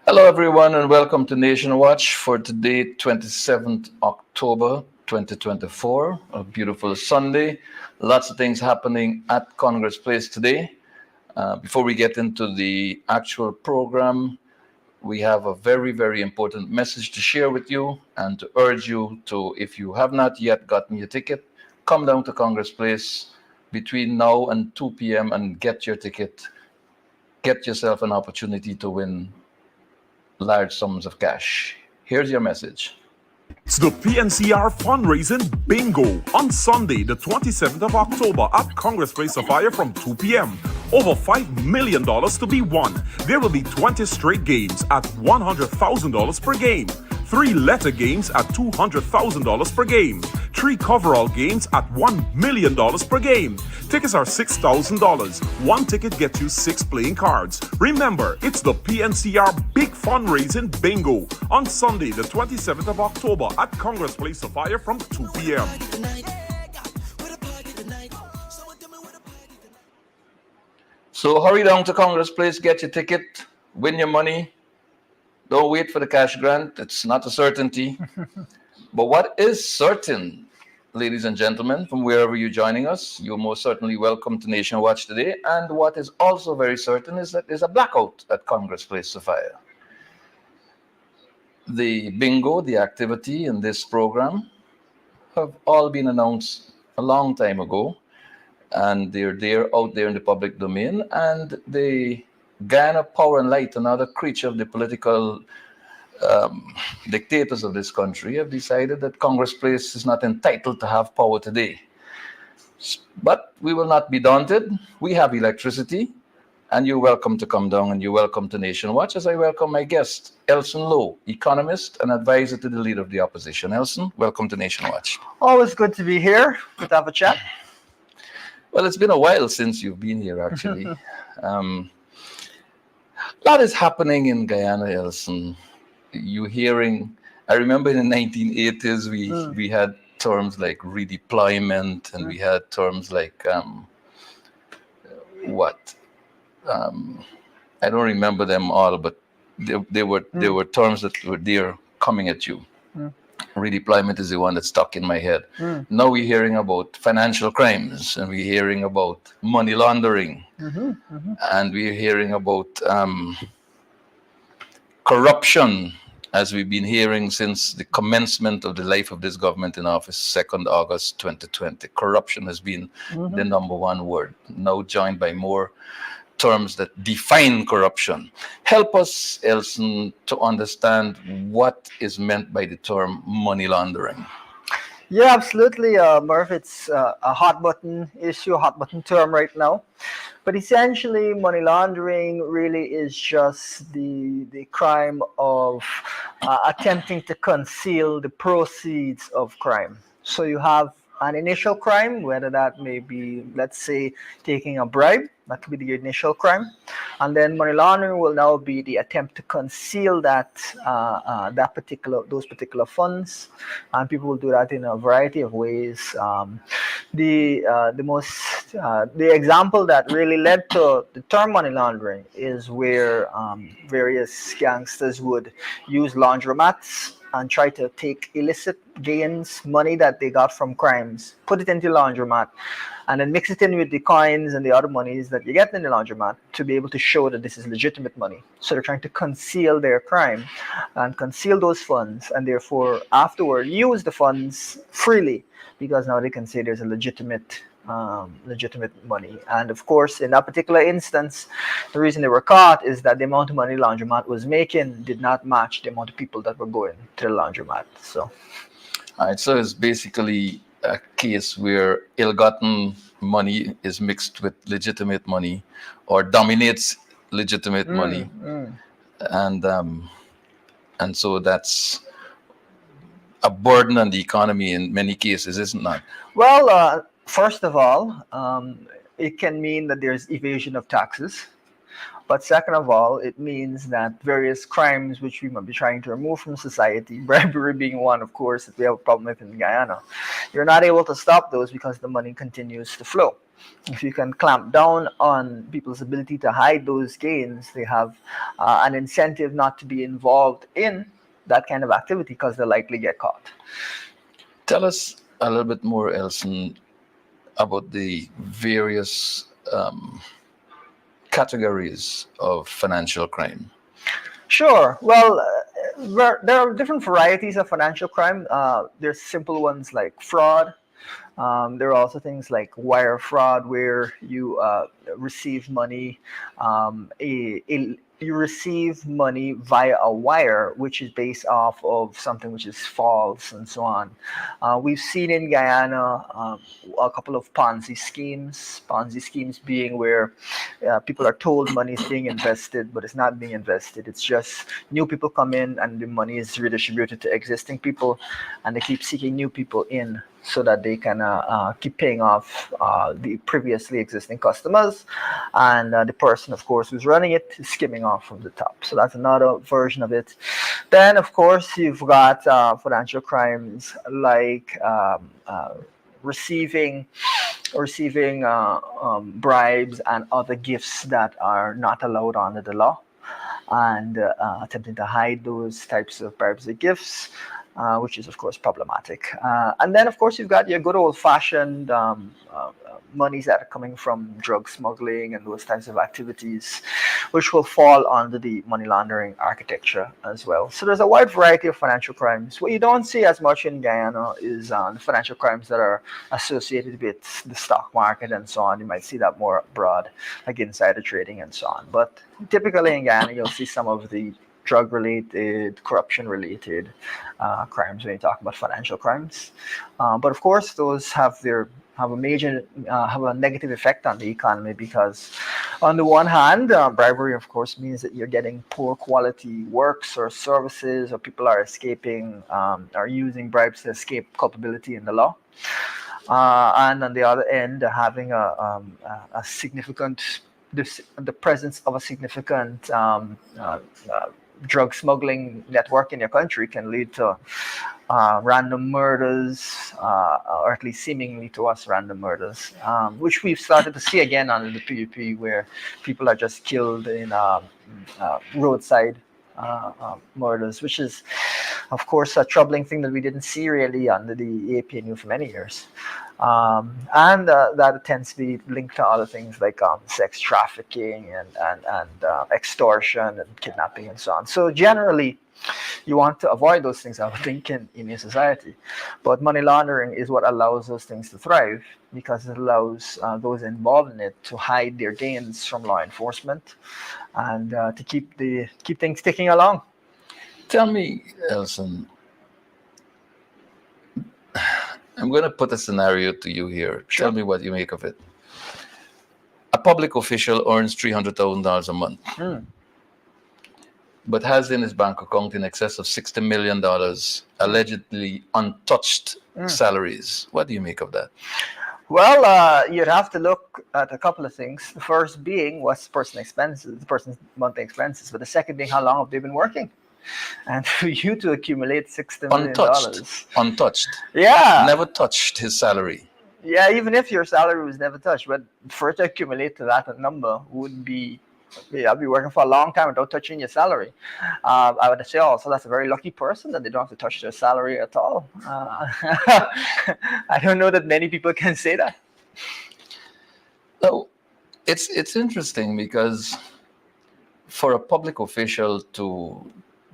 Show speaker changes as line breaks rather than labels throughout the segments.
Hello, everyone, and welcome to Nation Watch for today, 27th October 2024. A beautiful Sunday. Lots of things happening at Congress Place today. Before we get into the actual program, we have a very, very important message to share with you and to urge you to, if you have not yet gotten your ticket, come down to Congress Place between now and 2 p.m. and get your ticket. Get yourself an opportunity to win large sums of cash. Here's your message.
It's the PNCR fundraising bingo on Sunday, the 27th of October at Congress Place of Fire from 2 p.m. Over $5 million to be won. There will be 20 straight games at $100,000 per game. 3 letter games at $200,000 per game. 3 coverall games at $1 million per game. Tickets are $6,000. 1 ticket gets you 6 playing cards. Remember, it's the PNCR Big Fundraising Bingo on Sunday, the 27th of October at Congress Place of Fire from 2 p.m.
So hurry down to Congress Place, get your ticket, win your money. Don't wait for the cash grant. It's not a certainty. But what is certain, ladies and gentlemen, from wherever you're joining us, you're most certainly welcome to Nation Watch today. And what is also very certain is that there's a blackout at Congress Place Sophia. The bingo, the activity in this program, have all been announced a long time ago. And they're out there in the public domain. And they Guyana Power and Light, another creature of the political dictators of this country, have decided that Congress Place is not entitled to have power today. But we will not be daunted. We have electricity, and you're welcome to come down, and you're welcome to Nation Watch, as I welcome my guest, Elson Lowe, economist and advisor to the leader of the opposition. Elson, welcome to Nation Watch.
Always good to be here. Good to have a chat.
Well, it's been a while since you've been here, actually. A lot is happening in Guyana, Elson. I remember in the 1980s, we had terms like redeployment, and we had terms like, I don't remember them all, but they were terms that were there coming at you. Redeployment is the one that stuck in my head. Now we're hearing about financial crimes, and we're hearing about money laundering, and we're hearing about corruption, as we've been hearing since the commencement of the life of this government in office, 2nd August 2020. Corruption has been the number one word, now joined by more terms that define corruption. Help us, Elson, to understand what is meant by the term money laundering.
Yeah, absolutely, Murph. It's a hot button issue, a hot button term right now. But essentially, money laundering really is just the crime of attempting to conceal the proceeds of crime. So you have an initial crime, whether that may be, let's say, taking a bribe. That could be the initial crime, and then money laundering will now be the attempt to conceal those particular funds, and people will do that in a variety of ways. The example that really led to the term money laundering is where various gangsters would use laundromats and try to take illicit gains, money that they got from crimes, put it into the laundromat, and then mix it in with the coins and the other monies that you get in the laundromat to be able to show that this is legitimate money. So they're trying to conceal their crime and conceal those funds, and therefore afterward use the funds freely, because now they can say there's a legitimate money. And of course, in that particular instance, the reason they were caught is that the amount of money the laundromat was making did not match the amount of people that were going to the laundromat. So,
all right, so it's basically a case where ill-gotten money is mixed with legitimate money, or dominates legitimate money, and so that's a burden on the economy in many cases, isn't it?
Well, first of all, it can mean that there's evasion of taxes. But second of all, it means that various crimes which we might be trying to remove from society, bribery being one, of course, that we have a problem with in Guyana, you're not able to stop those because the money continues to flow. if you can clamp down on people's ability to hide those gains, they have an incentive not to be involved in that kind of activity because they'll likely get caught.
Tell us a little bit more, Elson, about the various categories of financial crime.
Sure. Well, there are different varieties of financial crime. There's simple ones like fraud. There are also things like wire fraud, where you receive money, you receive money via a wire, which is based off of something which is false, and so on. We've seen in Guyana a couple of Ponzi schemes. Ponzi schemes being where people are told money is being invested, but it's not being invested. It's just new people come in and the money is redistributed to existing people, and they keep seeking new people in so that they can keep paying off the previously existing customers, and the person, of course, who's running it is skimming off from the top. So that's another version of it. Then, of course, you've got financial crimes like receiving bribes and other gifts that are not allowed under the law, and attempting to hide those types of bribes or gifts, which is, of course, problematic. And then, of course, you've got your good old-fashioned monies that are coming from drug smuggling and those types of activities, which will fall under the money laundering architecture as well. So there's a wide variety of financial crimes. What you don't see as much in Guyana is the financial crimes that are associated with the stock market and so on. You might see that more abroad, like insider trading and so on. But typically in Guyana, you'll see some of the drug-related, corruption-related crimes when you talk about financial crimes. But of course, those have a negative effect on the economy, because on the one hand, bribery, of course, means that you're getting poor quality works or services, or people are escaping, are using bribes to escape culpability in the law. And on the other end, having a significant, the presence of a significant drug smuggling network in your country can lead to random murders, or at least seemingly to us random murders, which we've started to see again under the PUP, where people are just killed in roadside murders, which is, of course, a troubling thing that we didn't see really under the APNU for many years. And that tends to be linked to other things like sex trafficking and extortion and kidnapping and so on. So generally, you want to avoid those things, I would think, in your society. But money laundering is what allows those things to thrive, because it allows those involved in it to hide their gains from law enforcement and to keep things ticking along.
Tell me, Elson, I'm going to put a scenario to you here.
Sure.
Tell me what you make of it. A public official earns $300,000 a month, but has in his bank account in excess of $60 million, allegedly untouched salaries. What do you make of that?
Well, you'd have to look at a couple of things. The first being, what's the person's monthly expenses. But the second being, how long have they been working? And for you to accumulate $60 million.
Untouched.
Yeah.
Never touched his salary.
Yeah, even if your salary was never touched, but for it to accumulate to that number would be, I'll be working for a long time without touching your salary. I would say also that's a very lucky person that they don't have to touch their salary at all. I don't know that many people can say that.
So it's interesting, because for a public official to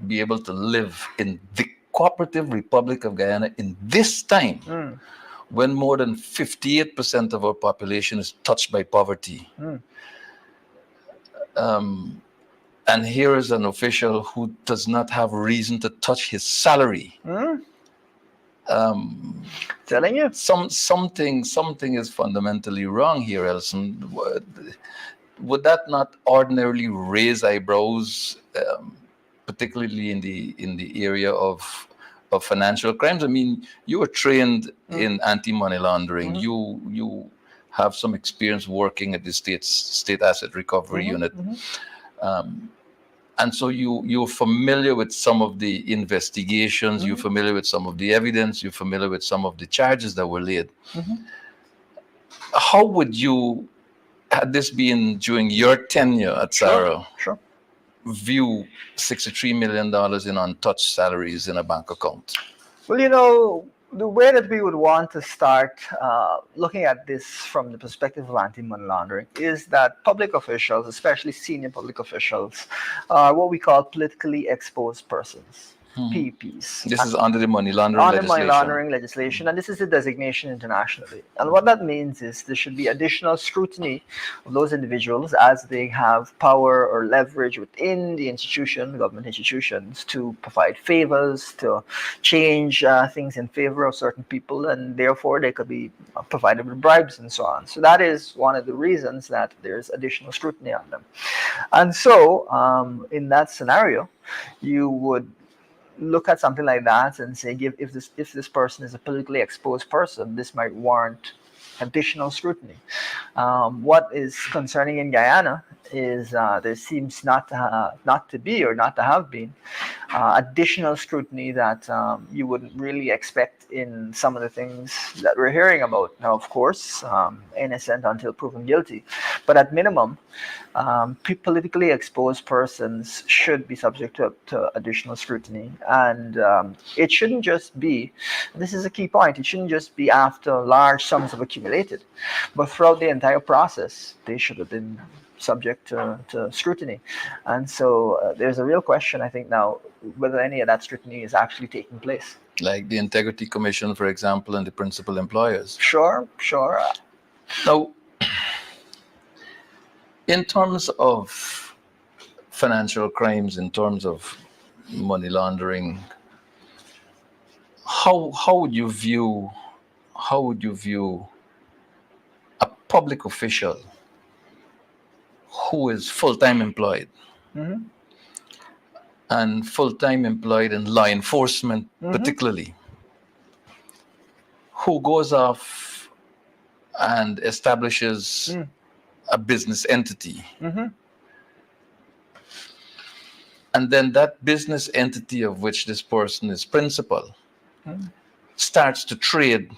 be able to live in the Cooperative Republic of Guyana in this time, when more than 58% of our population is touched by poverty. And here is an official who does not have reason to touch his salary.
Telling you.
Something is fundamentally wrong here, Elson. Would that not ordinarily raise eyebrows, particularly in the area of financial crimes? I mean, you were trained in anti-money laundering. You have some experience working at the state asset recovery unit, and so you're familiar with some of the investigations. You're familiar with some of the evidence. You're familiar with some of the charges that were laid. how would you, had this been during your tenure at Sarah,
Sure.
view $63 million in untouched salaries in a bank account?
Well, you know, the way that we would want to start looking at this from the perspective of anti-money laundering is that public officials, especially senior public officials, are what we call politically exposed persons, PEPs.
This is under the money laundering
On the money
legislation.
laundering legislation, and this is the designation internationally. And what that means is there should be additional scrutiny of those individuals as they have power or leverage within the institution, government institutions, to provide favors, to change things in favor of certain people, and therefore they could be provided with bribes and so on. So that is one of the reasons that there's additional scrutiny on them. And so, in that scenario, you would look at something like that and say, if this person is a politically exposed person, this might warrant additional scrutiny. What is concerning in Guyana is there seems not to be or not to have been additional scrutiny that you wouldn't really expect in some of the things that we're hearing about. Now, of course, innocent until proven guilty, but at minimum, politically exposed persons should be subject to additional scrutiny. And it shouldn't just be, this is a key point, it shouldn't just be after large sums have accumulated, but throughout the entire process, they should have been subject to scrutiny. And so there's a real question, I think, now, whether any of that scrutiny is actually taking place.
Like the Integrity Commission, for example, and the principal employers.
Sure.
Now, in terms of financial crimes, in terms of money laundering, how would you view a public official who is full-time employed and full-time employed in law enforcement, particularly, who goes off and establishes a business entity, and then that business entity of which this person is principal starts to trade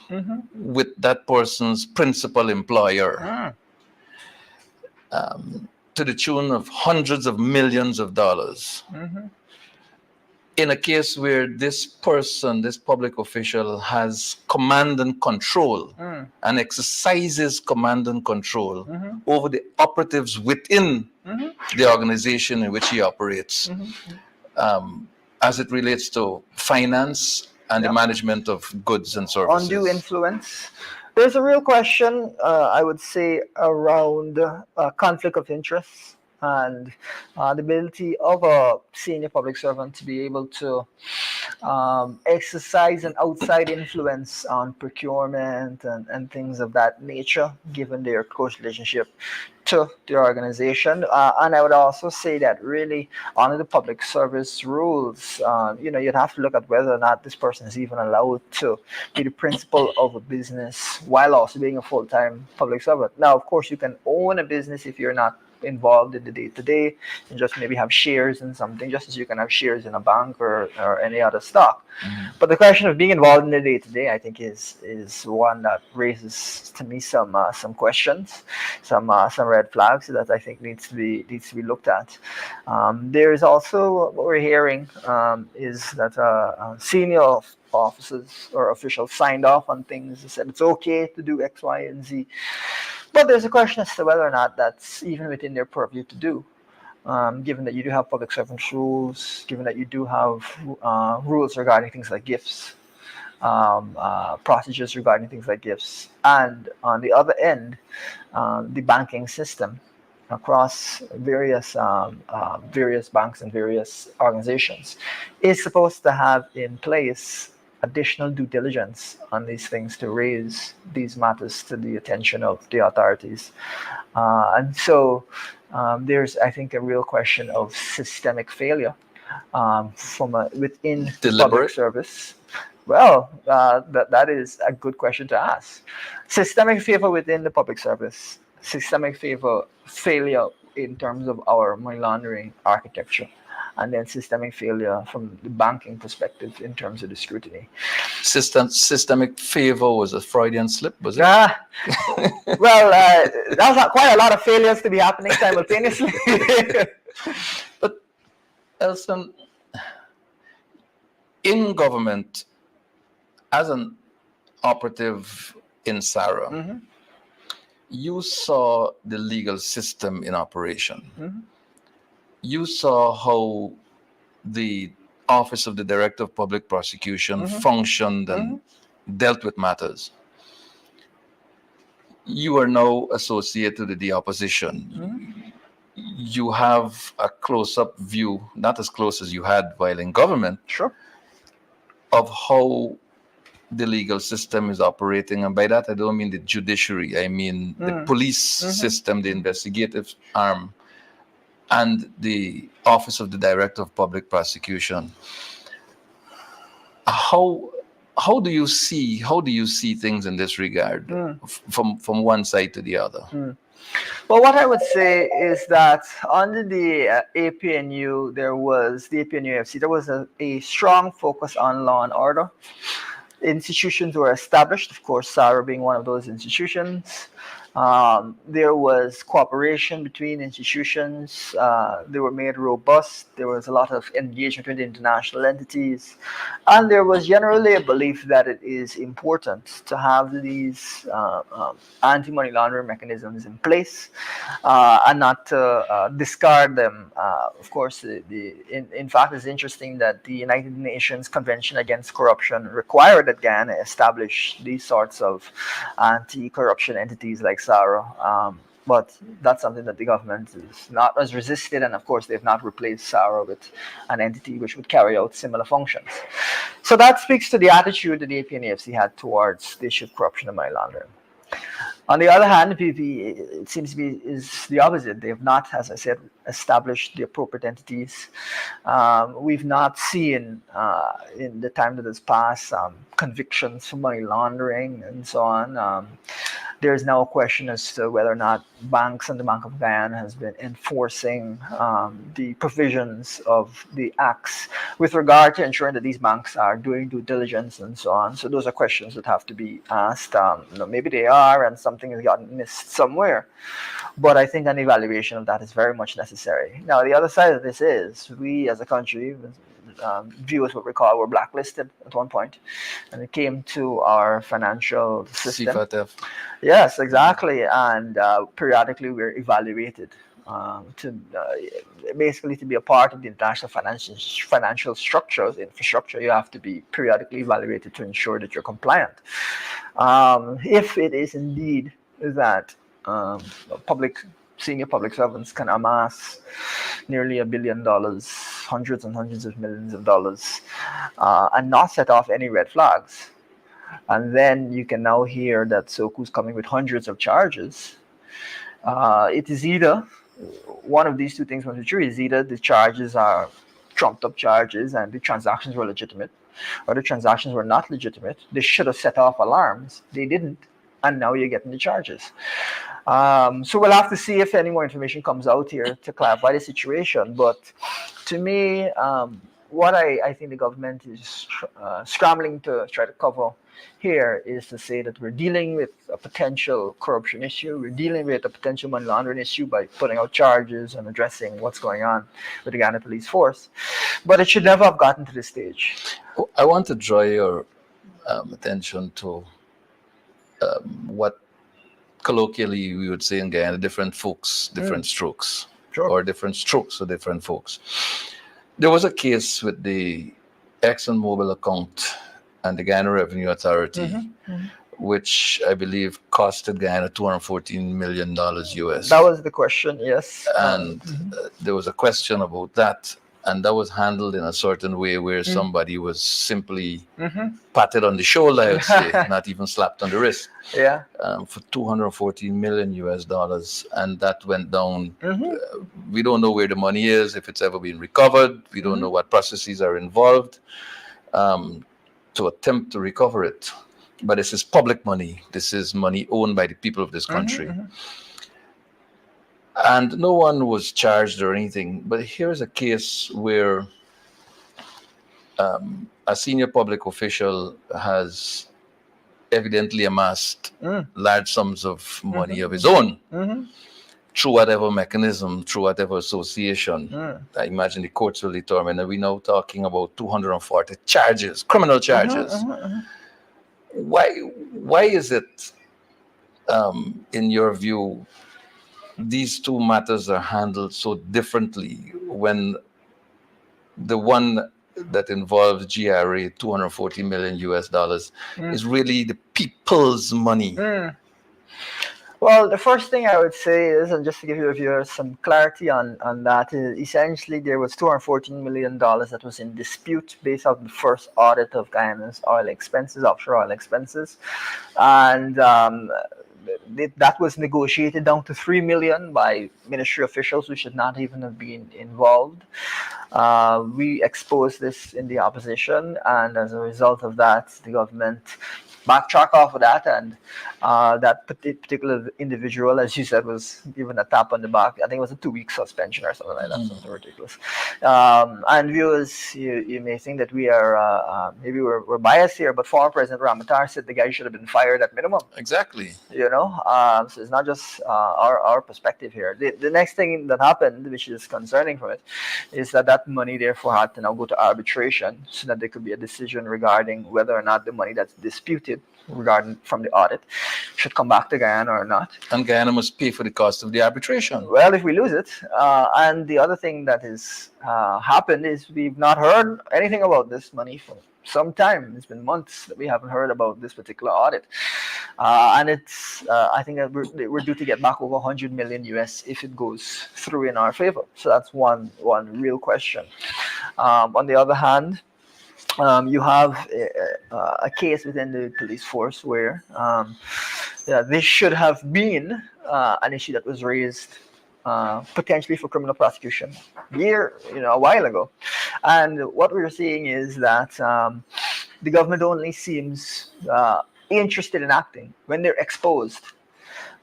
with that person's principal employer to the tune of hundreds of millions of dollars. In a case where this person, this public official, has command and control and exercises command and control over the operatives within the organization in which he operates, as it relates to finance and the management of goods and services.
Undue influence. There's a real question, I would say, around conflict of interest and the ability of a senior public servant to be able to exercise an outside influence on procurement and things of that nature, given their close relationship to the organization. And I would also say that really under the public service rules, you'd have to look at whether or not this person is even allowed to be the principal of a business while also being a full-time public servant. Now, of course, you can own a business if you're not involved in the day-to-day and just maybe have shares in something, just as you can have shares in a bank or any other stock. But the question of being involved in the day-to-day, I think, is one that raises to me some questions, some red flags that I think needs to be looked at. There is also what we're hearing is that senior officers or officials signed off on things and said it's okay to do X, Y, and Z. But there's a question as to whether or not that's even within their purview to do, given that you do have public servants rules, given that you do have rules regarding things like gifts, procedures regarding things like gifts, and on the other end, the banking system across various banks and various organizations is supposed to have in place additional due diligence on these things to raise these matters to the attention of the authorities. And so there's, I think, a real question of systemic failure within the public service. Well, that is a good question to ask. Systemic failure within the public service, systemic failure in terms of our money laundering architecture. and then systemic failure from the banking perspective in terms of the scrutiny.
Systemic favor was a Freudian slip, was it?
Well, that was quite a lot of failures to be happening simultaneously.
But Elson, in government, as an operative in SARA, you saw the legal system in operation. You saw how the Office of the Director of Public Prosecution functioned and dealt with matters. You are now associated with the opposition. You have a close-up view, not as close as you had while in government,
Sure.
of how the legal system is operating. And by that, I don't mean the judiciary. I mean the police system, the investigative arm, and the Office of the Director of Public Prosecution. How do you see things in this regard from one side to the other?
Well, what I would say is that under the APNU, there was the APNUFC, there was a strong focus on law and order. Institutions were established, of course, SARA being one of those institutions. There was cooperation between institutions. They were made robust. There was a lot of engagement with international entities. And there was generally a belief that it is important to have these anti-money laundering mechanisms in place and not to discard them. Of course, in fact, it's interesting that the United Nations Convention Against Corruption required that Ghana establish these sorts of anti-corruption entities like SARA, but that's something that the government is not as resisted, and of course they've not replaced SARA with an entity which would carry out similar functions. So that speaks to the attitude that the APNAFC had towards the issue of corruption and money laundering. On the other hand, the PPP, it seems to be, is the opposite. They have not, as I said, established the appropriate entities. We've not seen, in the time that has passed, convictions for money laundering and so on. There's now a question as to whether or not banks and the Bank of Guyana has been enforcing the provisions of the acts with regard to ensuring that these banks are doing due diligence and so on. So those are questions that have to be asked. Maybe they are, and something has gotten missed somewhere. But I think an evaluation of that is very much necessary. Now, the other side of this is we as a country, viewers what we call were blacklisted at one point, and it came to our financial system.
CFATF.
Yes, exactly, and periodically we're evaluated basically to be a part of the international financial structures, infrastructure. You have to be periodically evaluated to ensure that you're compliant. If it is indeed that senior public servants can amass nearly $1 billion, hundreds and hundreds of millions of dollars, and not set off any red flags. And then you can now hear that Soku's coming with hundreds of charges. It is either one of these two things must be true. Is either the charges are trumped up charges and the transactions were legitimate, or the transactions were not legitimate. They should have set off alarms. They didn't, and now you're getting the charges. So we'll have to see if any more information comes out here to clarify the situation. But to me, what I think the government is scrambling to try to cover here is to say that we're dealing with a potential corruption issue. We're dealing with a potential money laundering issue by putting out charges and addressing what's going on with the Ghana police force. But it should never have gotten to this stage.
I want to draw your attention to what colloquially we would say in Guyana, different folks, different strokes,
Sure.
or different strokes for different folks. There was a case with the ExxonMobil account and the Guyana Revenue Authority, which I believe costed Guyana $214 million US.
That was the question, yes.
And there was a question about that. And that was handled in a certain way where somebody was simply patted on the shoulder, I would say, not even slapped on the wrist.
Yeah.
For $214 million US. And that went down. We don't know where the money is, if it's ever been recovered. We don't know what processes are involved to attempt to recover it. But this is public money. This is money owned by the people of this country. And no one was charged or anything. But here's a case where a senior public official has evidently amassed large sums of money of his own through whatever mechanism, through whatever association. I imagine the courts will determine. And we're now talking about 240 charges, criminal charges. Why is it, in your view, these two matters are handled so differently when the one that involves GRA, 240 million US dollars, is really the people's money?
Well, the first thing I would say is, and just to give your viewers some clarity on that, is essentially there was $214 million that was in dispute based on the first audit of Guyana's oil expenses, offshore oil expenses. And that was negotiated down to $3 million by ministry officials who should not even have been involved. We exposed this in the opposition, and as a result of that, the government backtrack off of that, and that particular individual, as you said, was given a tap on the back. I think it was a 2-week suspension or something like that. Something ridiculous. And viewers, you may think that we are maybe we're biased here, but former President Ramatar said the guy should have been fired at minimum.
Exactly.
So it's not just our perspective here. The next thing that happened, which is concerning for it, is that money therefore had to now go to arbitration so that there could be a decision regarding whether or not the money that's disputed regarding from the audit should come back to Guyana or not.
And Guyana must pay for the cost of the arbitration.
Well, if we lose it. And the other thing that has happened is we've not heard anything about this money for some time. It's been months that we haven't heard about this particular audit. And it's, I think that we're due to get back over 100 million US if it goes through in our favor. So that's one real question. On the other hand, you have a case within the police force where this should have been an issue that was raised potentially for criminal prosecution a while ago. And what we're seeing is that the government only seems interested in acting when they're exposed.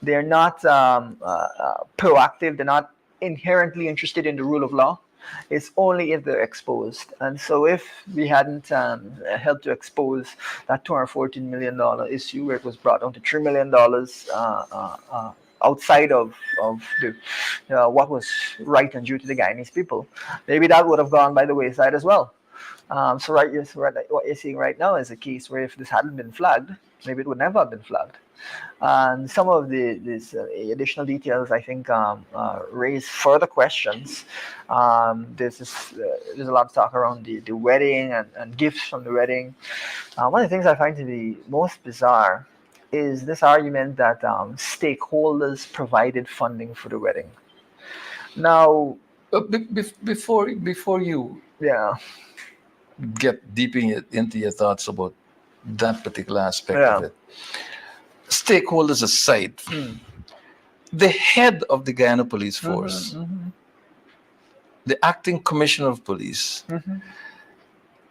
They're not proactive. They're not inherently interested in the rule of law. It's only if they're exposed. And so if we hadn't helped to expose that $214 million issue where it was brought down to $3 million outside of the, what was right and due to the Guyanese people, maybe that would have gone by the wayside as well. So what you're seeing right now is a case where if this hadn't been flagged, maybe it would never have been flagged. And some of these additional details, I think, raise further questions. There's a lot of talk around the wedding and gifts from the wedding. One of the things I find to be most bizarre is this argument that stakeholders provided funding for the wedding. Now,
before you get deep into your thoughts about that particular aspect of it, stakeholders aside, the head of the Guyana Police Force, the acting commissioner of police,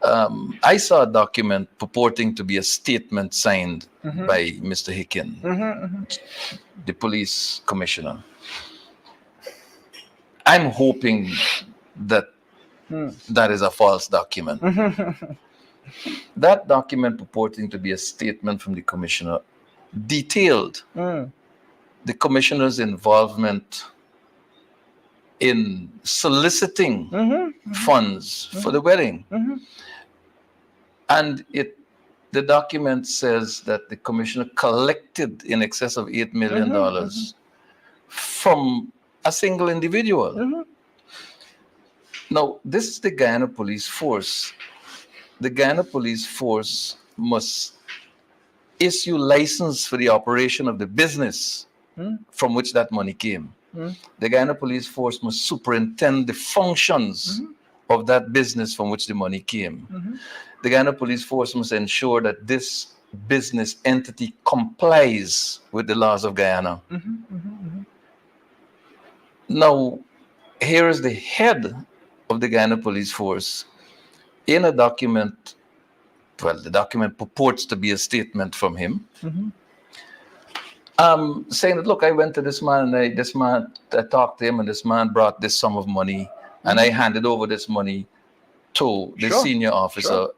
I saw a document purporting to be a statement signed by Mr. Hicken, the police commissioner. I'm hoping that that is a false document. That document purporting to be a statement from the commissioner detailed the commissioner's involvement in soliciting funds for the wedding. And the document says that the commissioner collected in excess of $8 million from a single individual. Now, this is the Guyana Police Force. The Guyana Police Force must issue license for the operation of the business from which that money came. The Guyana Police Force must superintend the functions of that business from which the money came. The Guyana Police Force must ensure that this business entity complies with the laws of Guyana. Now, here is the head of the Guyana Police Force in a document. Well, the document purports to be a statement from him, saying that, look, I went to this man, and I talked to him, and this man brought this sum of money, and I handed over this money to the
Sure,
senior officer
sure.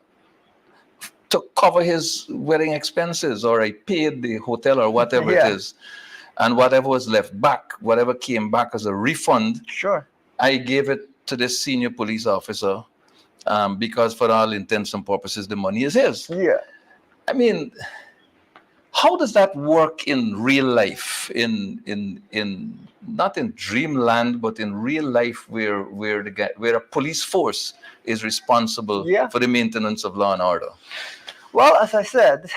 to cover his wedding expenses, or I paid the hotel or whatever it
Yeah,
is, and whatever was left back, whatever came back as a refund,
sure.
I gave it to this senior police officer, because for all intents and purposes, the money is his.
Yeah.
I mean, how does that work in real life? In not in dreamland, but in real life, where a police force is responsible
Yeah.
for the maintenance of law and order.
Well, as I said,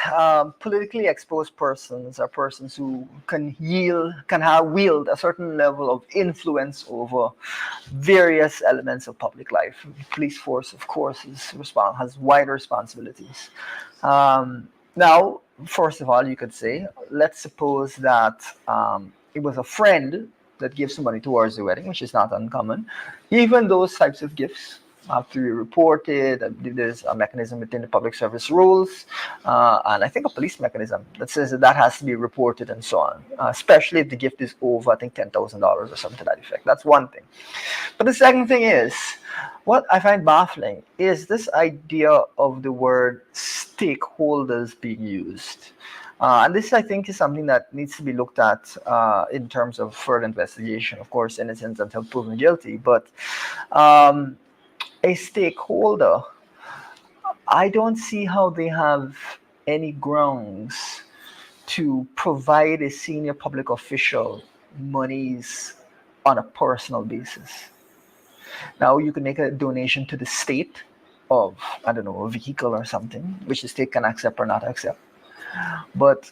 politically exposed persons are persons who can wield a certain level of influence over various elements of public life. The police force, of course, has wider responsibilities. Now, first of all, you could say, let's suppose that it was a friend that gives some money towards the wedding, which is not uncommon. Even those types of gifts have to be reported. There's a mechanism within the public service rules, and I think a police mechanism that says that has to be reported and so on, especially if the gift is over, I think, $10,000 or something to that effect. That's one thing. But the second thing is, what I find baffling is this idea of the word stakeholders being used. And this, I think, is something that needs to be looked at in terms of further investigation. Of course, innocent until proven guilty. But a stakeholder, I don't see how they have any grounds to provide a senior public official monies on a personal basis. Now, you can make a donation to the state of, I don't know, a vehicle or something, which the state can accept or not accept. But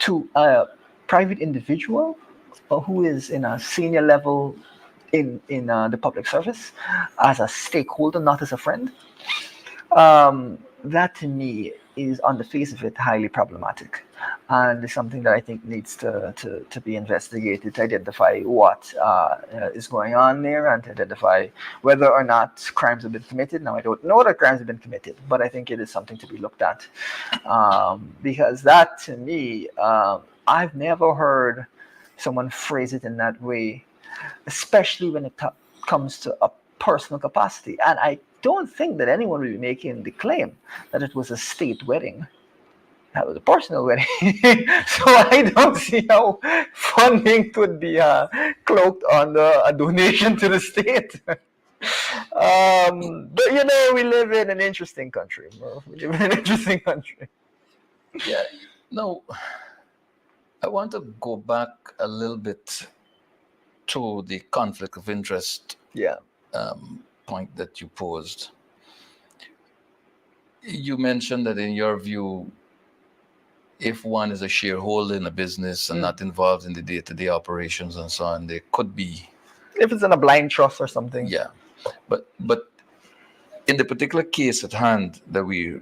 to a private individual who is in a senior level in the public service as a stakeholder, not as a friend, that to me is, on the face of it, highly problematic, and it's something that I think needs to be investigated to identify what is going on there and to identify whether or not crimes have been committed. Now, I don't know that crimes have been committed, but I think it is something to be looked at, because that to me, I've never heard someone phrase it in that way, especially when it comes to a personal capacity. And I don't think that anyone will be making the claim that it was a state wedding. That was a personal wedding. So I don't see how funding could be cloaked under a donation to the state. But we live in an interesting country. We live in an interesting country.
Yeah. No, I want to go back a little bit to the conflict of interest
Yeah.
point that you posed. You mentioned that in your view, if one is a shareholder in a business and not involved in the day-to-day operations and so on, there could be,
if it's in a blind trust or something.
yeah. But in the particular case at hand that we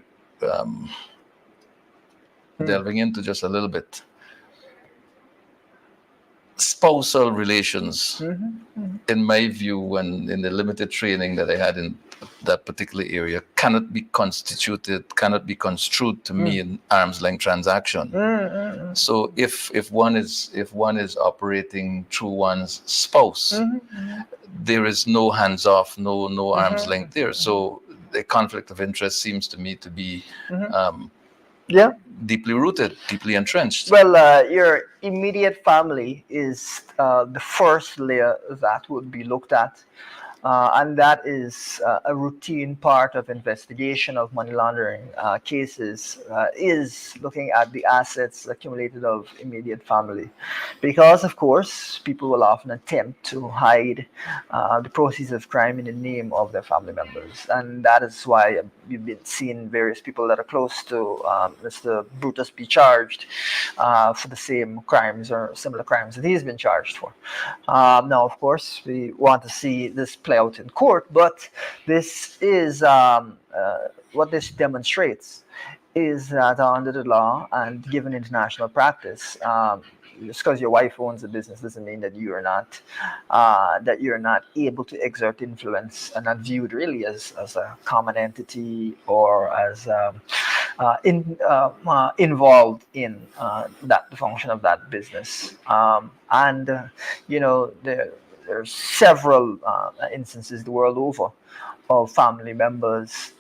delving into just a little bit, spousal relations, in my view, and in the limited training that I had in that particular area, cannot be construed to mean arm's length transaction. So if one is operating through one's spouse, there is no hands off, no arm's length there. So the conflict of interest seems to me to be deeply rooted, deeply entrenched.
Well, your immediate family is the first layer that would be looked at. And that is a routine part of investigation of money laundering cases, is looking at the assets accumulated of immediate family. Because, of course, people will often attempt to hide the proceeds of crime in the name of their family members. And that is why you've been seeing various people that are close to Mr. Brutus be charged for the same crimes or similar crimes that he's been charged for. Now, of course, we want to see this play out in court, but this is what this demonstrates is that under the law and given international practice, just because your wife owns a business doesn't mean that you're not able to exert influence and not viewed really as a common entity or as involved in the function of that business. And there are several instances the world over of family members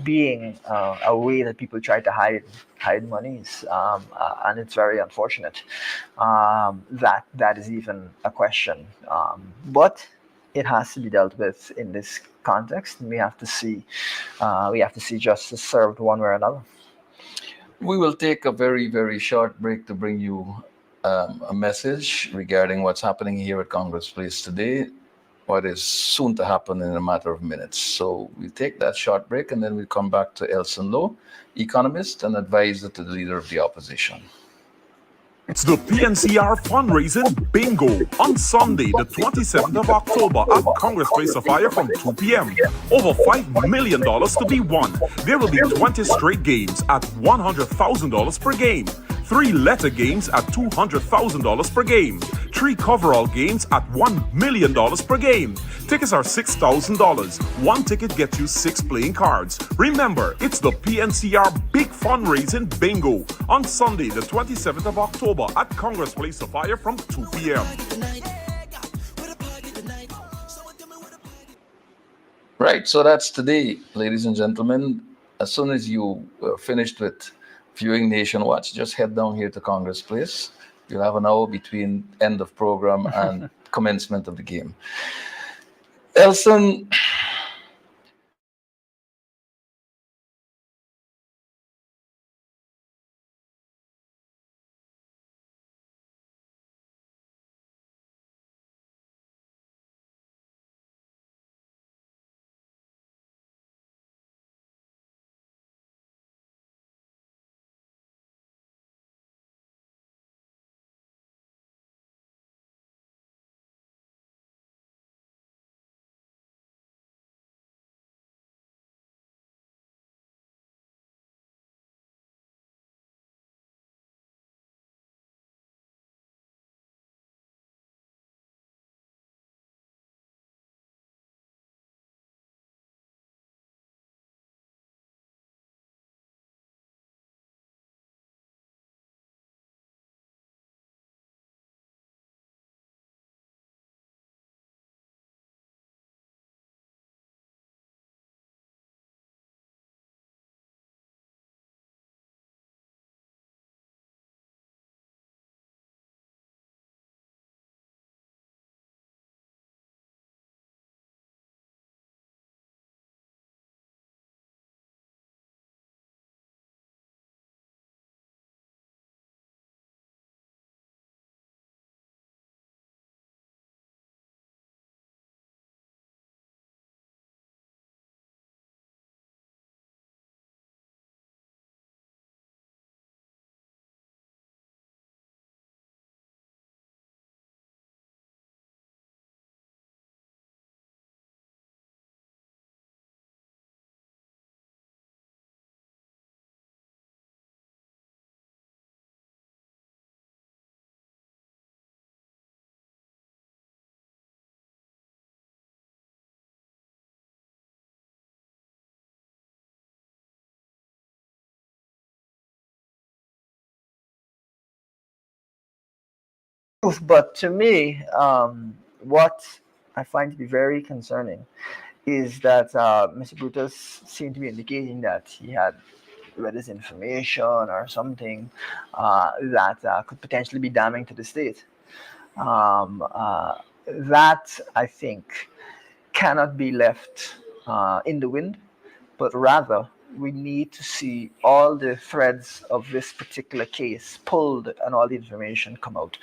being a way that people try to hide monies, and it's very unfortunate that is even a question. But it has to be dealt with in this context, and we have to see justice served one way or another.
We will take a very, very short break to bring you a message regarding what's happening here at Congress Place today, what is soon to happen in a matter of minutes. So we take that short break and then we come back to Elson Lowe, economist and advisor to the leader of the opposition.
It's the PNCR fundraising bingo on Sunday, the 27th of October at Congress Place of Fire from 2 p.m. Over $5 million to be won. There will be 20 straight games at $100,000 per game. 3 letter games at $200,000 per game. 3 coverall games at $1 million per game. Tickets are $6,000. 1 ticket gets you 6 playing cards. Remember, it's the PNCR Big Fundraising Bingo on Sunday, the 27th of October at Congress Place of Fire from 2 p.m.
Right, so that's today, ladies and gentlemen. As soon as you finished with viewing Nation Watch, just head down here to Congress Place. You'll have an hour between end of program and commencement of the game. Elson,
But to me, what I find to be very concerning is that Mr. Brutus seemed to be indicating that he had read this information or something that could potentially be damning to the state. That, I think, cannot be left in the wind, but rather we need to see all the threads of this particular case pulled and all the information come out.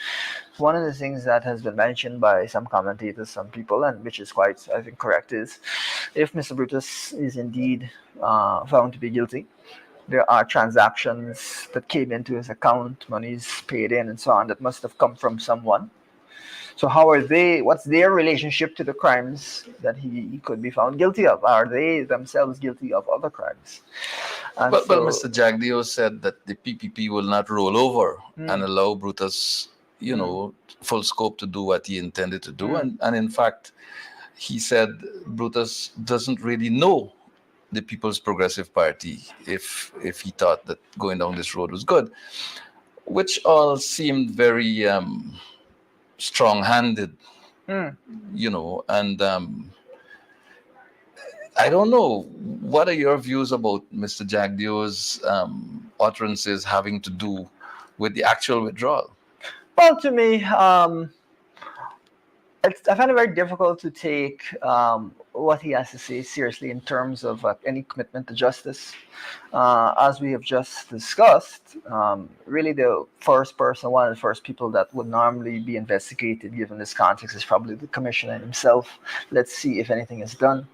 One of the things that has been mentioned by some commentators, some people, and which is quite, I think, correct, is if Mr. Brutus is indeed found to be guilty, there are transactions that came into his account, monies paid in, and so on, that must have come from someone. So how are they? What's their relationship to the crimes that he could be found guilty of? Are they themselves guilty of other crimes? And
well, Mr. Jagdeo said that the PPP will not roll over and allow Brutus, full scope to do what he intended to do. And in fact, he said Brutus doesn't really know the People's Progressive Party if he thought that going down this road was good, which all seemed very strong-handed, and I don't know. What are your views about Mr. Jagdio's utterances having to do with the actual withdrawal?
Well, to me, I find it very difficult to take what he has to say seriously in terms of any commitment to justice. As we have just discussed, really one of the first people that would normally be investigated given this context is probably the commissioner himself. Let's see if anything is done.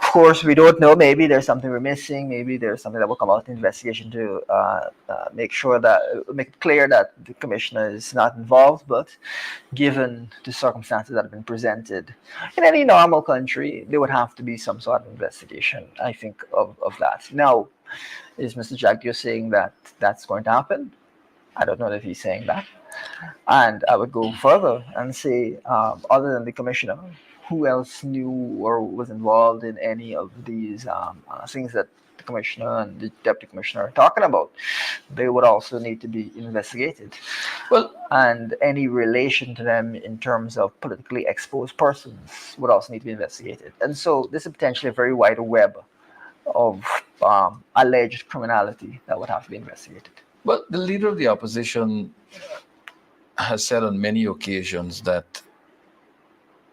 Of course, we don't know. Maybe there's something we're missing. Maybe there's something that will come out in the investigation to make it clear that the commissioner is not involved. But given the circumstances that have been presented, in any normal country, there would have to be some sort of investigation, I think, of that. Now, is Mr. Jagdio saying that that's going to happen? I don't know if he's saying that. And I would go further and say, other than the commissioner, who else knew or was involved in any of these things that the commissioner and the deputy commissioner are talking about? They would also need to be investigated.
Well,
and any relation to them in terms of politically exposed persons would also need to be investigated. And so this is potentially a very wide web of alleged criminality that would have to be investigated.
Well, the leader of the opposition has said on many occasions that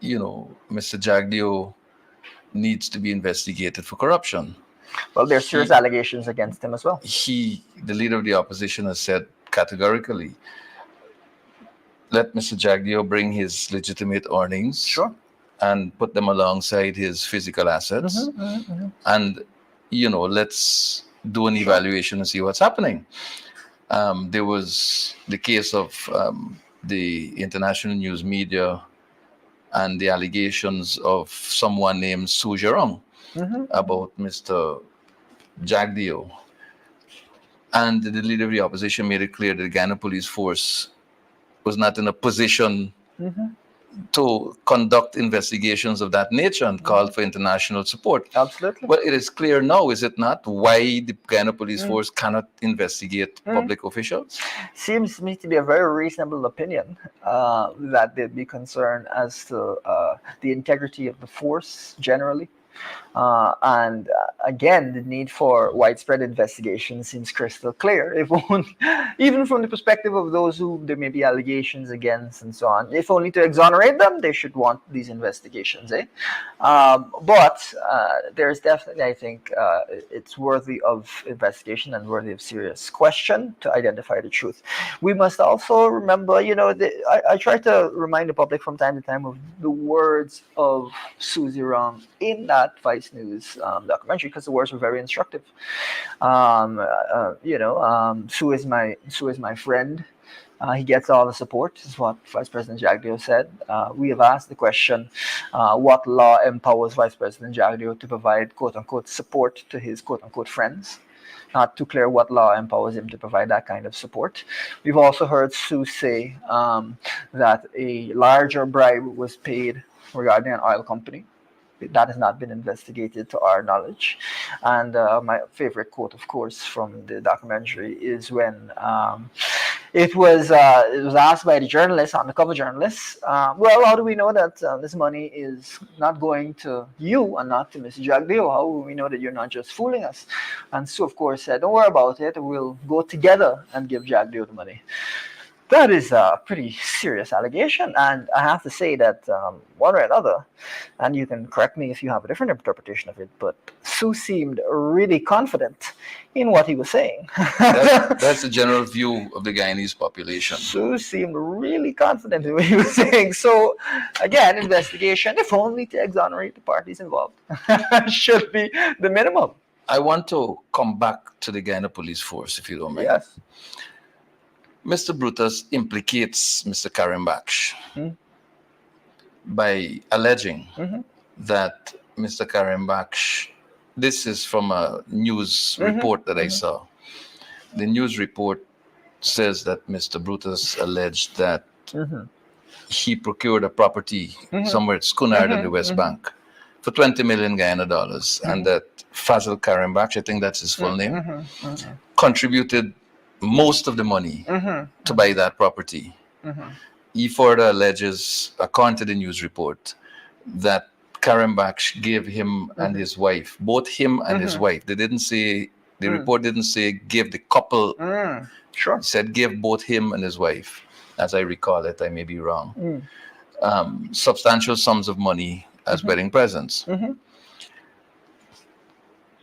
Mr. Jagdio needs to be investigated for corruption.
Well, there's serious allegations against him as well.
The leader of the opposition, has said categorically, let Mr. Jagdio bring his legitimate earnings,
sure,
and put them alongside his physical assets, and let's do an evaluation and see what's happening. There was the case of the international news media and the allegations of someone named Su Zherong about Mr. Jagdio. And the leader of the opposition made it clear that the Ghana police force was not in a position to conduct investigations of that nature and called for international support.
Absolutely.
Well, it is clear now, is it not, why the Ghana police force cannot investigate public officials?
Seems to me to be a very reasonable opinion that they'd be concerned as to the integrity of the force generally. And again, the need for widespread investigation seems crystal clear. If only, even from the perspective of those who there may be allegations against and so on, if only to exonerate them, they should want these investigations. But there's definitely, I think, it's worthy of investigation and worthy of serious question to identify the truth. We must also remember, I try to remind the public from time to time of the words of Su Zherong in that Vice News documentary, because the words were very instructive. Su is my friend. He gets all the support, is what Vice President Jagdio said. We have asked the question, what law empowers Vice President Jagdio to provide quote-unquote support to his quote-unquote friends? Not too clear what law empowers him to provide that kind of support. We've also heard Su say that a larger bribe was paid regarding an oil company. That has not been investigated to our knowledge. And my favorite quote, of course, from the documentary is when it was asked by the journalist, undercover journalist, well, how do we know that this money is not going to you and not to Mr. Jagdio? How do we know that you're not just fooling us? And Sue, of course, said, don't worry about it. We'll go together and give Jagdio the money. That is a pretty serious allegation, and I have to say that one way or another, and you can correct me if you have a different interpretation of it, but Su seemed really confident in what he was saying.
That's the general view of the Guyanese population.
Su seemed really confident in what he was saying. So, again, investigation, if only to exonerate the parties involved, should be the minimum.
I want to come back to the Guyana police force, if you don't mind.
Yes.
Mr. Brutus implicates Mr. Karim Baksh by alleging that Mr. Karim Baksh, this is from a news report that I saw. The news report says that Mr. Brutus alleged that he procured a property somewhere at Skunard in the West Bank for 20 million Guyana dollars, and that Fazil Karambach, I think that's his full name, contributed most of the money to buy that property. He further alleges, according to the news report, that Karambach gave him and his wife, both him and his wife. They didn't say, the report didn't say give the couple.
Sure.
It said give both him and his wife, as I recall it. I may be wrong. Substantial sums of money as wedding presents.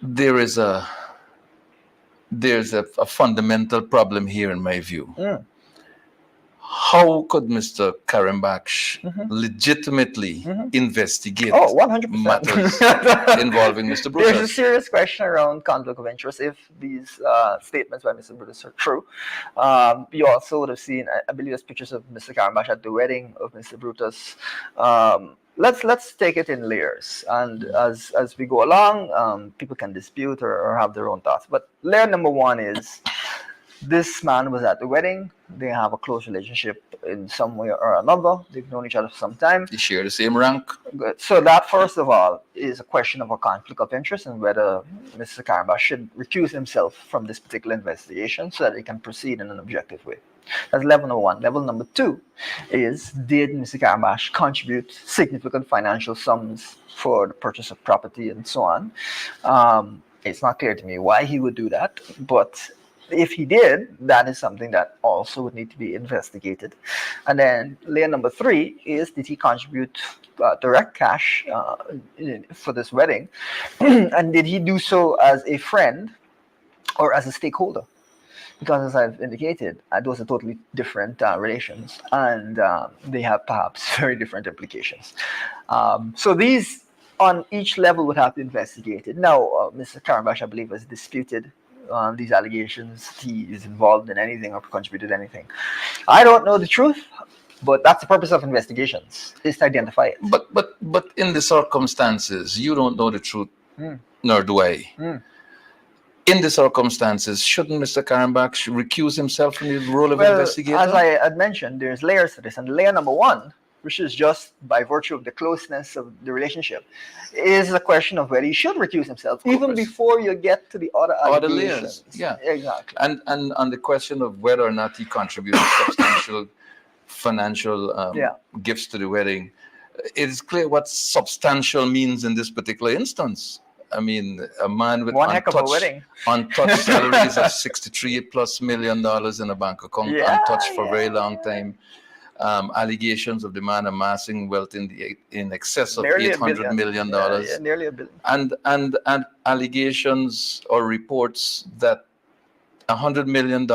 There's a fundamental problem here in my view. How could Mr. Karambach legitimately investigate
100%.
matters involving Mr. Brutus?
There's a serious question around conflict of interest if these statements by Mr. Brutus are true. You also would have seen, I believe, there's pictures of Mr. Karambach at the wedding of Mr. Brutus. Let's take it in layers, and as we go along, people can dispute or have their own thoughts. But layer number one is this man was at the wedding. They have a close relationship in some way or another. They've known each other for some time.
They share the same rank.
Good. So that, first of all, is a question of a conflict of interest and whether Mr. Karambach should recuse himself from this particular investigation so that he can proceed in an objective way. That's level number one. Level number two is, did Mr. Karambach contribute significant financial sums for the purchase of property and so on? It's not clear to me why he would do that, but if he did, that is something that also would need to be investigated. And then layer number three is, did he contribute direct cash for this wedding? And did he do so as a friend or as a stakeholder? Because as I've indicated, those are totally different relations, and they have perhaps very different implications. So these, on each level, would have to be investigated. Now, Mr. Karambach, I believe, has disputed these allegations. He is involved in anything or contributed anything. I don't know the truth, but that's the purpose of investigations, is to identify it.
But in the circumstances, you don't know the truth, nor do I. In the circumstances, shouldn't Mr. Karambach recuse himself from the role of investigator?
As I had mentioned, there's layers to this, and layer number one, which is just by virtue of the closeness of the relationship, is a question of whether he should recuse himself, even before you get to the other allegations.
Layers. Yeah,
exactly.
And on the question of whether or not he contributed substantial financial gifts to the wedding, it is clear what substantial means in this particular instance. I mean, a man with
one heck of a wedding,
untouched salaries of $63+ million in a bank account, untouched for a very long time. Allegations of the man amassing wealth in excess of
nearly
$800 million.
Nearly $1 billion.
And allegations or reports that $100 million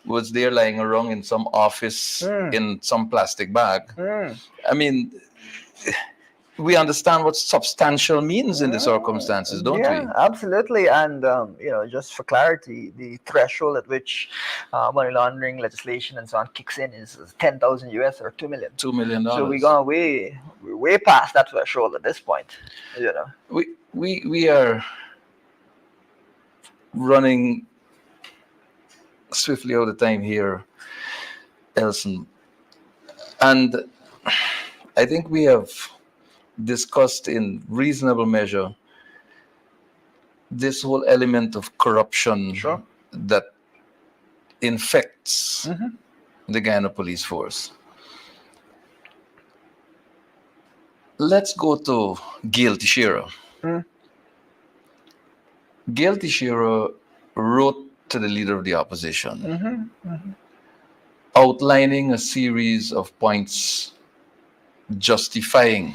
was there lying around in some office in some plastic bag. I mean, we understand what substantial means in the circumstances, don't we?
Yeah, absolutely. And just for clarity, the threshold at which money laundering legislation and so on kicks in is 10,000 US or $2 million.
$2 million.
So we're gone way past that threshold at this point.
We are running swiftly out of time here, Elson, and I think we have discussed in reasonable measure this whole element of corruption that infects the Guyana police force. Let's go to Gail Teixeira. Gail Teixeira wrote to the leader of the opposition outlining a series of points justifying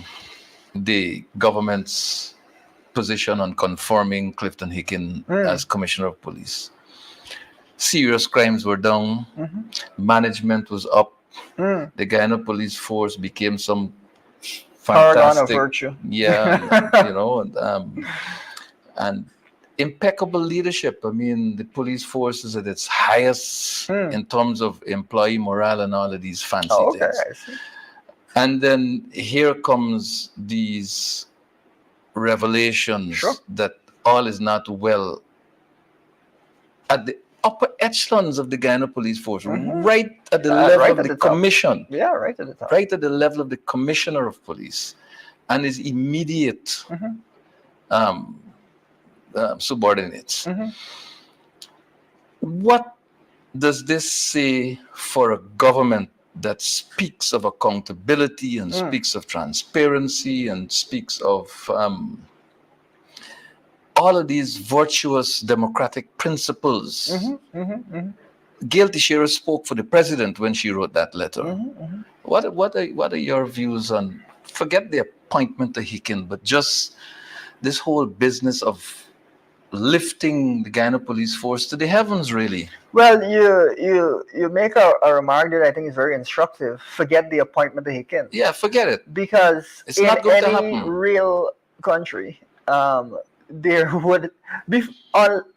the government's position on confirming Clifton Hicken as Commissioner of Police. Serious crimes were down, management was up, the Guyana police force became some fantastic
of virtue.
And impeccable leadership. I mean, the police force is at its highest in terms of employee morale and all of these fancy things.
I see.
And then here comes these revelations that all is not well at the upper echelons of the Guyana police force, right at the level of the commission.
Yeah, right at the top.
Right at the level of the commissioner of police. and his immediate subordinates. What does this say for a government that speaks of accountability and speaks of transparency and speaks of all of these virtuous democratic principles? Gail Teixeira spoke for the president when she wrote that letter. What are your views on, forget the appointment of Hicken, but just this whole business of lifting the Guyana police force to the heavens, really?
Well, you make a remark that I think is very instructive. Forget the appointment of Hicken.
Yeah, forget it.
Because
It's
in
not going to
any
happen.
real country, there would be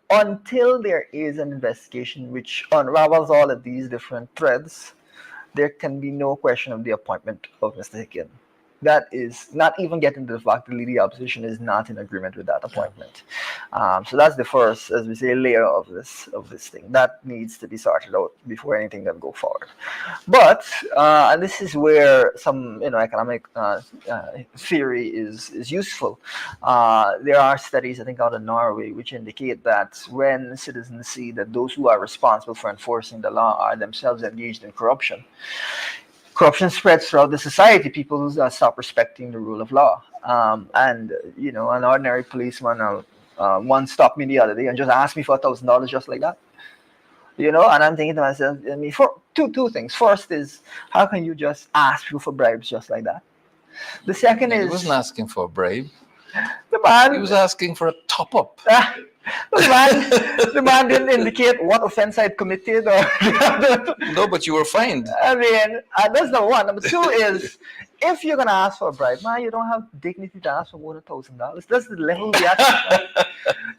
until there is an investigation which unravels all of these different threads, there can be no question of the appointment of Mr. Hicken. That is not even getting to the fact that the leading opposition is not in agreement with that appointment. So that's the first, as we say, layer of this thing that needs to be sorted out before anything can go forward. But and this is where some economic theory is useful. There are studies, I think, out of Norway, which indicate that when citizens see that those who are responsible for enforcing the law are themselves engaged in corruption spreads throughout the society. People stop respecting the rule of law. And an ordinary policeman once stopped me the other day and just asked me for $1,000 just like that. And I'm thinking to myself, for two things. First is, how can you just ask people for bribes just like that? The second is,
He wasn't asking for a bribe.
The man,
he was asking for a top-up.
The man didn't indicate what offense I'd committed. Or
No, but you were fined.
I mean, that's number one. Number two is, if you're going to ask for a bribe, man, you don't have dignity to ask for more than $1,000. That's the level we are.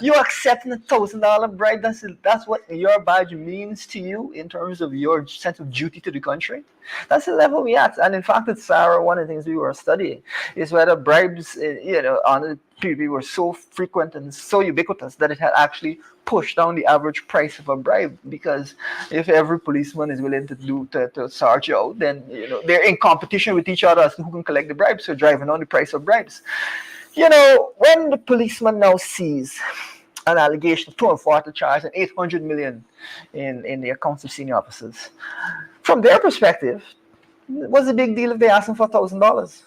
You're accepting $1,000 bribe. That's what your badge means to you in terms of your sense of duty to the country. That's the level we at. And in fact, at Sarah, one of the things we were studying is whether bribes, on the PPP were so frequent and so ubiquitous that it had actually pushed down the average price of a bribe. Because if every policeman is willing to search you out, then they're in competition with each other as to who can collect the bribes, so driving down the price of bribes. When the policeman now sees an allegation of 240 charges and 800 million in the accounts of senior officers, from their perspective, what's the big deal if they ask them for $1,000?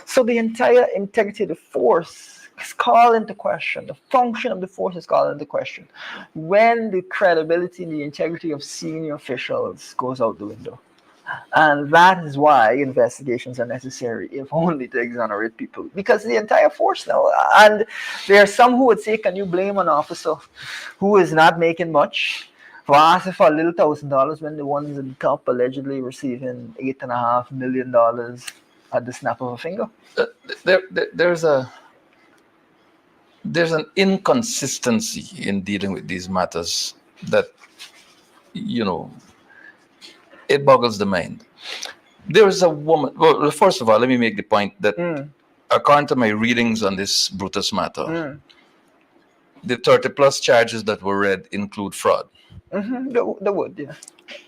So the entire integrity of the force is called into question. The function of the force is called into question when the credibility and the integrity of senior officials goes out the window. And that is why investigations are necessary, if only to exonerate people. Because the entire force now, and there are some who would say, can you blame an officer who is not making much for asking for a little $1,000 when the ones in the top allegedly receiving $8.5 million at the snap of a finger?
There's an inconsistency in dealing with these matters that, it boggles the mind. There is a woman. Well, first of all, let me make the point that according to my readings on this Brutus matter, the 30+ charges that were read include fraud.
The would, yeah.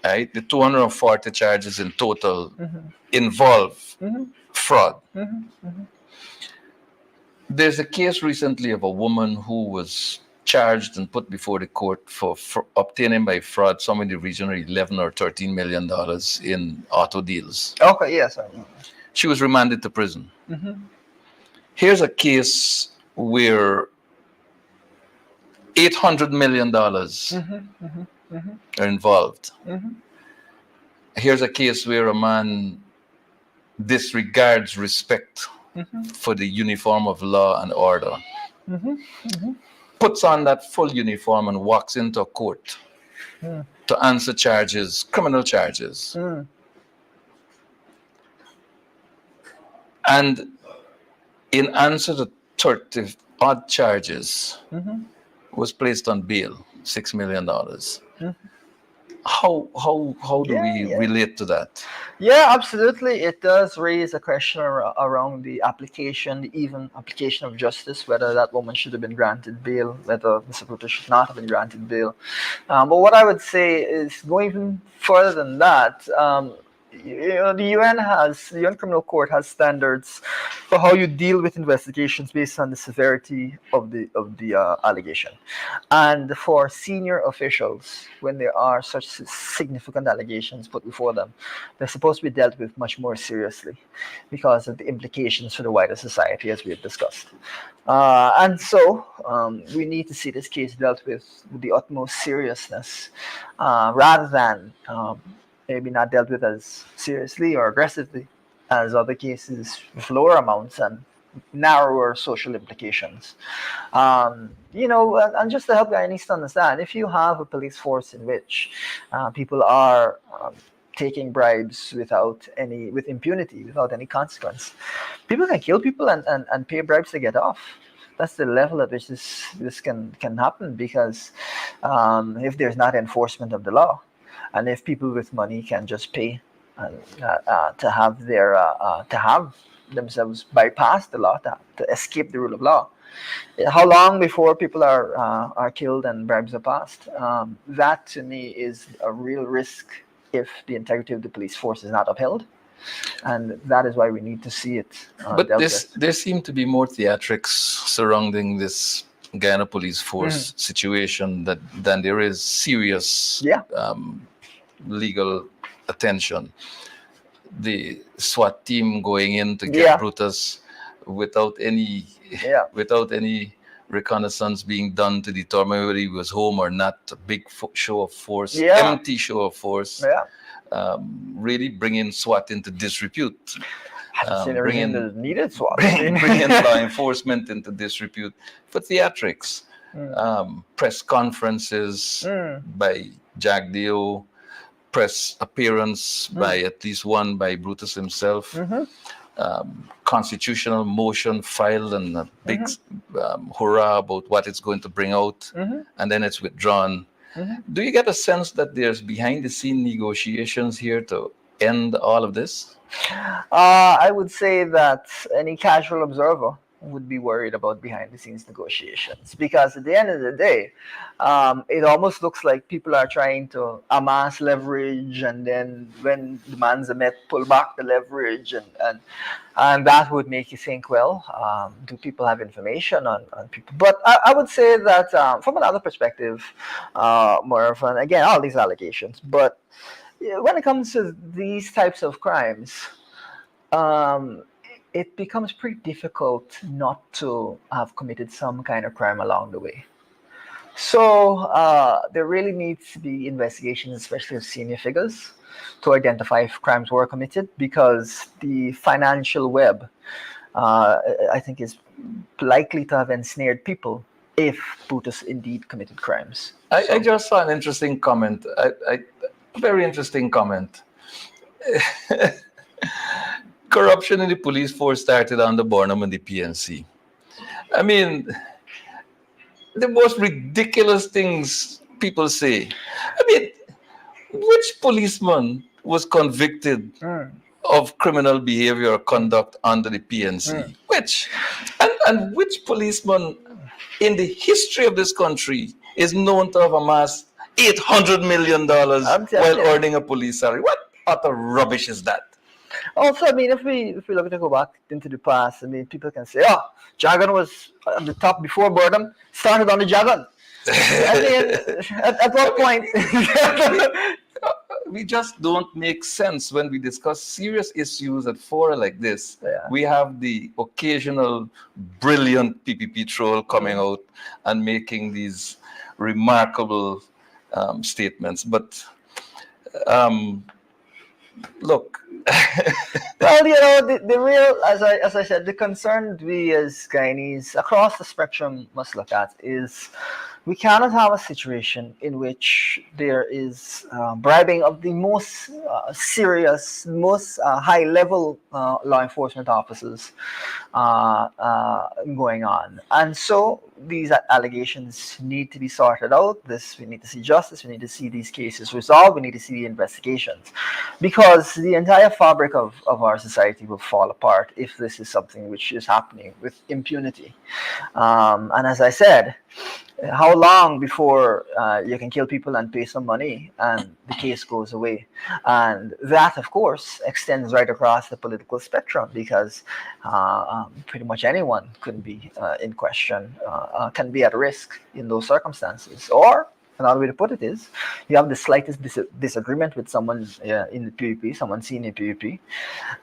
Right? The 240 charges in total involve fraud. There's a case recently of a woman who was charged and put before the court for obtaining by fraud somewhere in the region of $11 or $13 million in auto deals.
Okay, yes.
She was remanded to prison. Here's a case where $800 million are involved. Here's a case where a man disregards respect for the uniform of law and order. Puts on that full uniform and walks into a court to answer charges, criminal charges. And in answer to 30 odd charges, was placed on bail, $6 million. How do we relate to that?
Yeah, absolutely. It does raise a question around the even application of justice, whether that woman should have been granted bail, whether Mr. Brutus should not have been granted bail. But what I would say is, going even further than that, the UN Criminal Court has standards for how you deal with investigations based on the severity of the allegation, and for senior officials, when there are such significant allegations put before them, they're supposed to be dealt with much more seriously because of the implications for the wider society, as we have discussed. And so we need to see this case dealt with the utmost seriousness, rather than maybe not dealt with as seriously or aggressively as other cases with lower amounts and narrower social implications. And just to help Guyanese to understand, if you have a police force in which people are taking bribes with impunity, without any consequence, people can kill people and pay bribes to get off. That's the level at which this can happen, because if there's not enforcement of the law, and if people with money can just pay to have themselves bypass the law, to escape the rule of law, how long before people are killed and bribes are passed? That to me is a real risk if the integrity of the police force is not upheld, and that is why we need to see it.
But there seem to be more theatrics surrounding this Guyana police force situation than there is serious legal attention. The SWAT team going in to get Brutus without any reconnaissance being done to determine whether he was home or not. A big show of force, empty show of force. Really bringing SWAT into disrepute.
Bringing needed SWAT.
bringing law enforcement into disrepute for theatrics. Press conferences by Jack Dio, press appearance by at least one by Brutus himself, constitutional motion filed and a big hurrah about what it's going to bring out, and then it's withdrawn. Do you get a sense that there's behind the scene negotiations here to end all of this?
I would say that any casual observer would be worried about behind the scenes negotiations, because at the end of the day, it almost looks like people are trying to amass leverage, and then when demands are met, pull back the leverage, and that would make you think, well, do people have information on people? But I would say that from another perspective, Mervyn, again, all these allegations, but when it comes to these types of crimes, it becomes pretty difficult not to have committed some kind of crime along the way. So there really needs to be investigations, especially of senior figures, to identify if crimes were committed, because the financial web, I think, is likely to have ensnared people if Brutus indeed committed crimes.
I just saw an interesting comment, a very interesting comment. Corruption in the police force started under Burnham and the PNC. I mean, the most ridiculous things people say. I mean, which policeman was convicted of criminal behavior or conduct under the PNC? Which? And which policeman in the history of this country is known to have amassed $800 million while earning a police salary? What utter rubbish is that?
Also, I mean, if we look to go back into the past, I mean, people can say, oh, Jagan was on the top before Burnham, started on the Jagan. I mean, at what point?
We just don't make sense when we discuss serious issues at fora like this. We have the occasional brilliant PPP troll coming out and making these remarkable statements. But look.
Well, you know, the real, as I said, the concern we as Guyanese across the spectrum must look at is we cannot have a situation in which there is bribing of the most serious, most high-level law enforcement officers going on. And so these allegations need to be sorted out. We need to see justice. We need to see these cases resolved. We need to see the investigations. Because the entire fabric of our society will fall apart if this is something which is happening with impunity. And as I said, how long before you can kill people and pay some money and the case goes away? And that, of course, extends right across the political spectrum, because pretty much anyone could be in question, can be at risk in those circumstances. Or another way to put it is, you have the slightest disagreement with someone in the PvP, someone seen in PvP,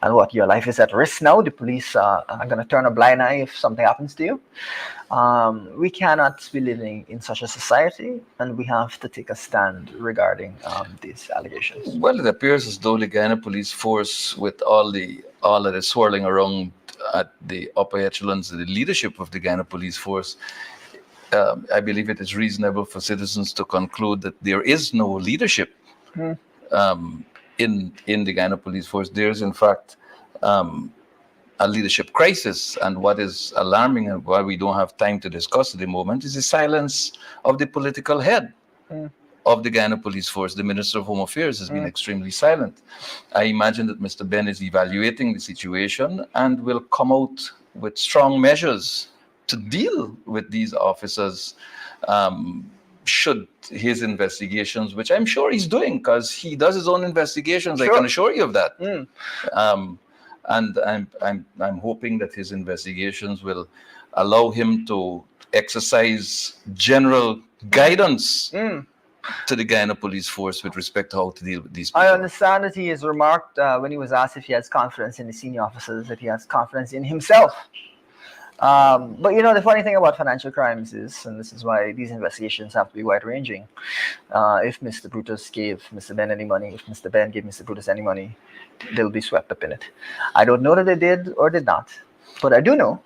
and what, your life is at risk now? The police are going to turn a blind eye if something happens to you? We cannot be living in such a society, and we have to take a stand regarding these allegations.
Well, it appears as though the Guyana police force, with all that is swirling around at the upper echelons of the leadership of the Guyana police force, I believe it is reasonable for citizens to conclude that there is no leadership in the Guyana police force. There is, in fact, a leadership crisis. And what is alarming, and why we don't have time to discuss at the moment, is the silence of the political head of the Guyana police force. The Minister of Home Affairs has been extremely silent. I imagine that Mr. Ben is evaluating the situation and will come out with strong measures to deal with these officers, should his investigations, which I'm sure he's doing, because he does his own investigations,
Sure.
I can assure you of that. And I'm hoping that his investigations will allow him to exercise general guidance to the Guyana police force with respect to how to deal with these people.
I understand that he has remarked, when he was asked if he has confidence in the senior officers, that he has confidence in himself. But you know, the funny thing about financial crimes is, and this is why these investigations have to be wide-ranging, if Mr. Brutus gave Mr. Ben any money, if Mr. Ben gave Mr. Brutus any money, they'll be swept up in it. I don't know that they did or did not, but I do know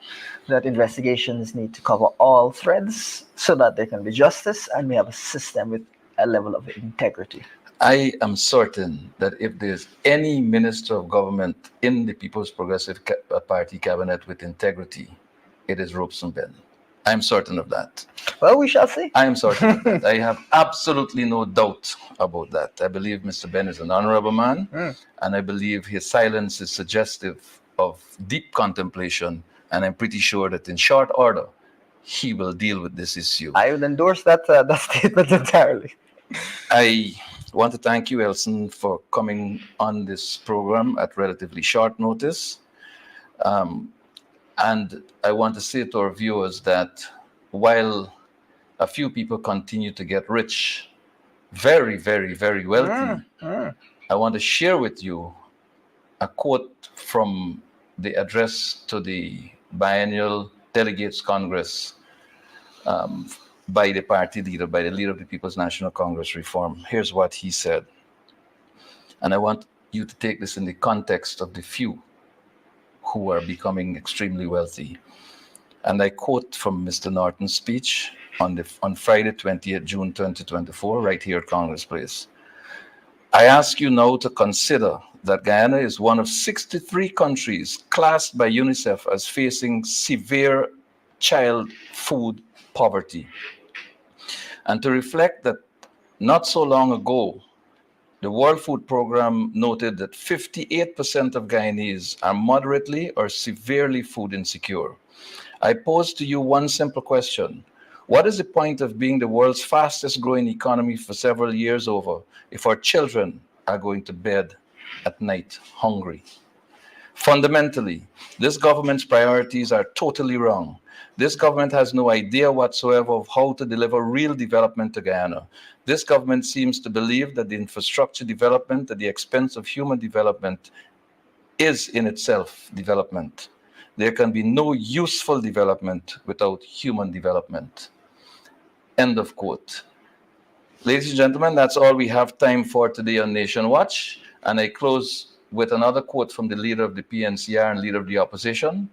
that investigations need to cover all threads so that there can be justice and we have a system with a level of integrity.
I am certain that if there's any minister of government in the People's Progressive Party cabinet with integrity, it is Robeson Ben. I'm certain of that.
Well, we shall see.
I am certain of that. I have absolutely no doubt about that. I believe Mr. Ben is an honorable man, and I believe his silence is suggestive of deep contemplation, and I'm pretty sure that in short order, he will deal with this issue.
I would endorse that statement entirely.
I want to thank you, Elson, for coming on this program at relatively short notice. And I want to say to our viewers that while a few people continue to get rich, very, very, very wealthy, I want to share with you a quote from the address to the biennial Delegates Congress by the party leader, by the leader of the People's National Congress Reform. Here's what he said. And I want you to take this in the context of the few who are becoming extremely wealthy. And I quote from Mr. Norton's speech on Friday, 20th June 2024, right here at Congress Place. I ask you now to consider that Guyana is one of 63 countries classed by UNICEF as facing severe child food poverty. And to reflect that not so long ago, the World Food Program noted that 58% of Guyanese are moderately or severely food insecure. I pose to you one simple question. What is the point of being the world's fastest growing economy for several years over if our children are going to bed at night hungry? Fundamentally, this government's priorities are totally wrong. This government has no idea whatsoever of how to deliver real development to Guyana. This government seems to believe that the infrastructure development at the expense of human development is in itself development. There can be no useful development without human development. End of quote. Ladies and gentlemen, that's all we have time for today on Nation Watch. And I close with another quote from the leader of the PNCR and leader of the opposition.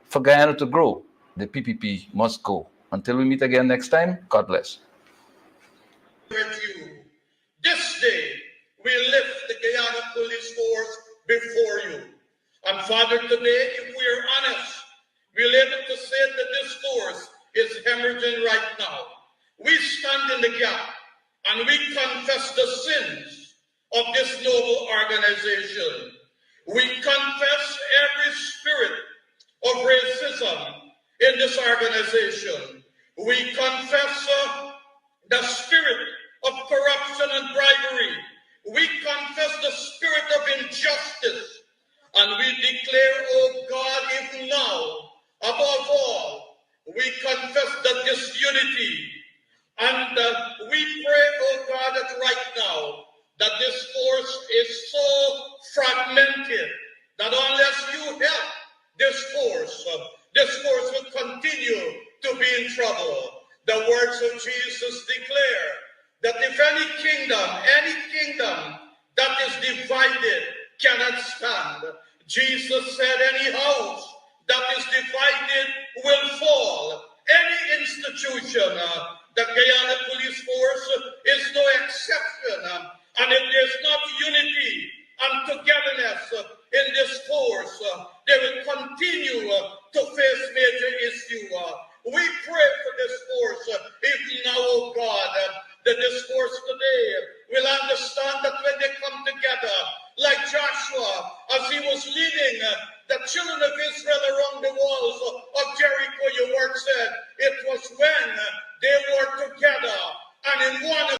For Guyana to grow, the PPP must go. Until we meet again next time, God bless.
With you. This day, we lift the Guyana Police Force before you. And Father, today, if we are honest, we're able to say that this force is hemorrhaging right now. We stand in the gap and we confess the sins of this noble organization. We confess every spirit of racism in this organization. We confess the spirit of corruption and bribery. We confess the spirit of injustice. And we declare, oh God, if now, above all, we confess the disunity. And we pray, oh God, that right now, that this force is so fragmented that unless you help this force will continue to be in trouble. The words of Jesus declare that if any kingdom that is divided cannot stand. Jesus said any house that is divided will fall. Any institution, the Guyana Police Force is no exception. And if there's not unity and togetherness in this force, they will continue to face major issues. We pray for this force, even now, oh God, that this force today will understand that when they come together, like Joshua, as he was leading the children of Israel around the walls of Jericho, your word said, it was when they were together and in one